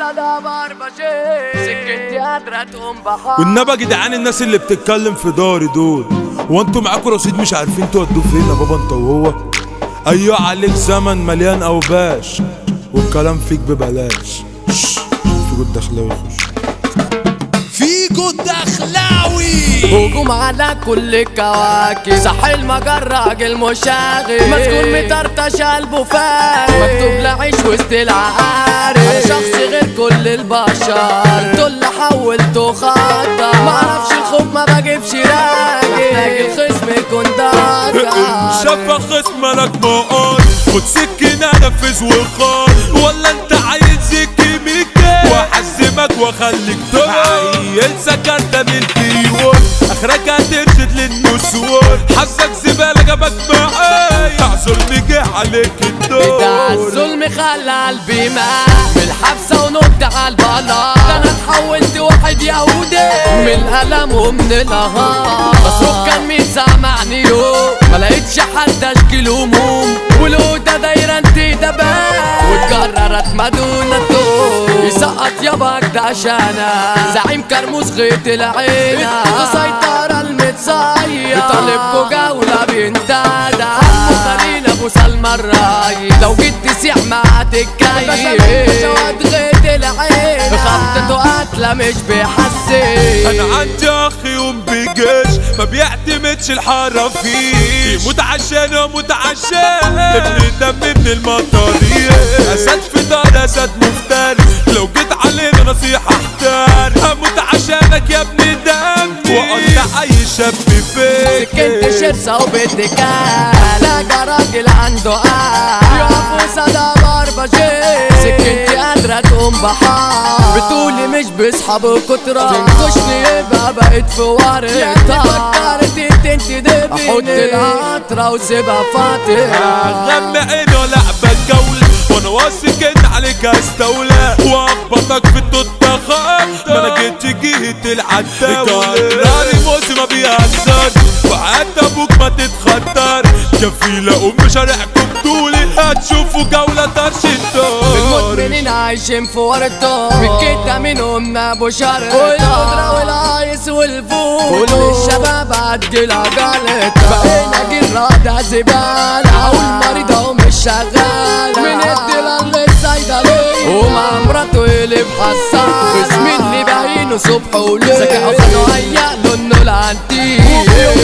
صدى بربشين سكتي قادرة تقوم بحار. والنبي يا جدعان الناس اللي بتتكلم في داري دول، هو انتوا معاكوا رصيد مش عارفين تودوه فين يا بابا انت وهو؟ ايوه عليك زمن مليان اوباش والكلام فيك ببلاش. فيكو الدخلاوي يخش، فيكو الدخلاوي هجوم على كل الكواكب، صح المجرة راجل مشاغب، مسجون مطرطش قلبه فارغ، مكتوب لعيش وسط العقارب. انا شخص غير كل البشر، انتوا اللي حولتوا خطة، معرفش الخوف ما بجيبش راجل، محتاج الخصم يكون ضاغط. شاف خصم مالك مقار، خد سكينة نفذ وخار، ولا انت عايز كيميكال واحزمك واخليك دور عيل سكرت من الديوان، اخرك هترشد للنسوان، حظك زبالة جابك معايا، اعذرني جه عليك الدور. ده الظلم خلى قلبي مات من الحبسة ونط على البلاط، ده انا اتحولت واحد يهودي من الألم ومن الأهات. مصروف كان سامعني يوم ما لقيتش حد اشكي هموم، والهدى دايرة انت دبان واتكررت ما دون الدور. يسقط يابا اجدعشانا زعيم كرموز غيط العينة، سيطرة المتصير طالبكوا جولة بينتدى. عمو خليل ابو سلمى الراي، لو جيت تسيع ما هتتكيف، شواد غيط العينة خبطته قتلة مش بيحسن. انا عندي اخ يوم بجيش ما بيعتمدش الحرام فيه، يموت عشان اموت عشان ابن دم ابن المطاريه، اسد في دار اسد مفترس، لو جيت علينا نصيحه احتار، هموت عشانك يا ابن دم واقطع اي شاب فيك. سكنت شرسة وبتكال لاقى راجل عنده قال يقف وصدى بربشين، سكنتي قادرة تقوم بحار، بتقولي مش بصحاب كترة تنكشني يبقى بقيت في ورطة، فكرت انت دبني احط العطرة وسيبها فاتحة. غمى عيني ولعبة الجولة وانا واثق ان عليك استولى، واخبطك في التوتة خط ما انا جيت جهة العداولة، قراري موسي ما بيهزر وعاد ابوك ما تتخطر، كفيلة ام شارعكم طولي هتشوفوا جولة طرش الدار. المدمنين عايشين في ورطة بالكتا منهم ابو شرطة، والقدرة والايس والفول كل الشباب عدل عجلتها، بقينا جيل رادع زبالة والمريضة ومش شغالة، من الدلال للصيدلية ومع مراته يقلب حصان، باسم اللي باينه صبح وليل سكعوا خانوا هيقلوا انه العنتيل، وفي يوم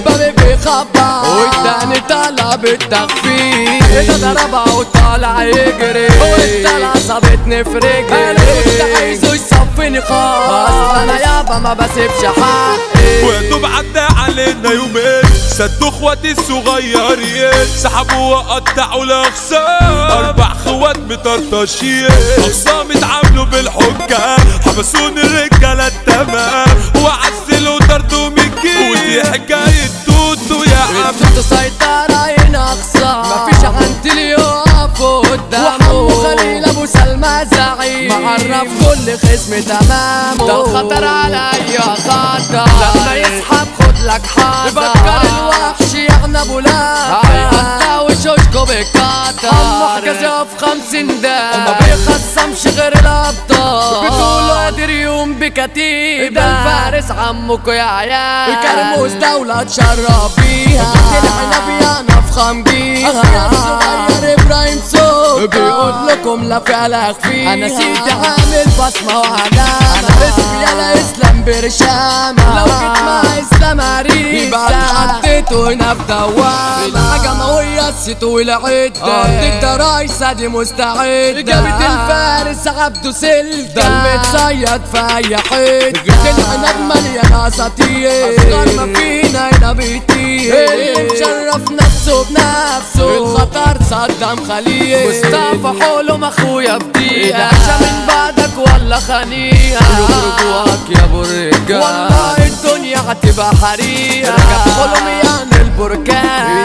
لقيت بيخبط والتاني طالع بالتخفيف، ده ضربها وطالع يجري والتالعة صابتني في رجلي، انا كنت عايزه يصفيني خالص، انا يابا ما بسيبش حقي. ويدوب عدى علينا يومين سدوا اخواتي الصغيرين، سحبوا وقطعوا الاخصام، 4 خوات مطرطشين، اخصام اتعاملوا بالحكام، حبسوني الرجاله التمام وعزلوا طردوا من الجيل، ودي حكايه توتو يا عم. انتوا سيطرة هنا اخصام مفيش عندي اللي يقفوا قدامه، وحمو خليل ابو سلمى زعيم معرف كل خصم تمامه، ده الخطر على اي خطر لما يسحب خد لك حذر، يفكر الوحش يعني ابو لافة هيقطع وشوشكوا بالكتر، عمو حجازها في 50 دقيقة ما بيخصمش غير الابطال، بتقولوا قادر يوم بكتيبة، ده الفارس عمكوا يا عيال، كرموز دولة تشرف بيها، العنب يا نفخم بيها، اخويا الصغير ابراهيم سوق بيقول لكم لا فعل فيها، انا سيدي عامل بصمة وعلامة، انا اسمي يالا اسلام برشامة، لو جيت مع اسلام عريسة يبقى اتحطيتوا هنا في دوامة، الهجمة ويا الست والعدة ضد رايسة دي مستعدة، جابت الفارس عبده سلكة، ده المتصيد في اي حتة، العنب مليانة اساطير، اصغر ما فينا هنا بيطير، اللي مشرف نفسه بنفسه، الخطر صدام خليل، مصطفى حلم اخويا بدقيقة، عشا من بعدك ولا خنيقة، يخرجوك يا ابو الرجال، والله الدنيا هتبقى حريقة، ركب حلم يعني البركان،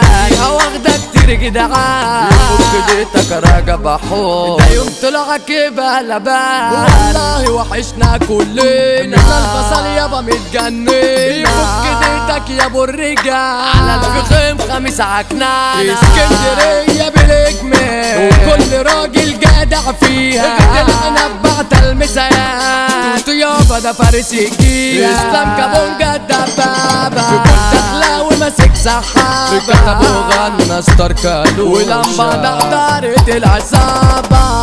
واخدك كتير جدعان، يفك ديتك راجب حور، ده يوم طلعك يبقى لبان، والله وحشنا كلنا، البصل يابا متجنن، يفك ديتك يا ابو الرجال، على الفخم خميس عكنانة، اسكندرية بالاجمال، وكل راجل جدع فيها، العنب بعت المسايات يابا ده فارس الجيل اسلام كابونجا الدبابة في كل دخلاوي ماسك سحابة كتب وغنى ستار كالو ولما ده اختارت العصابة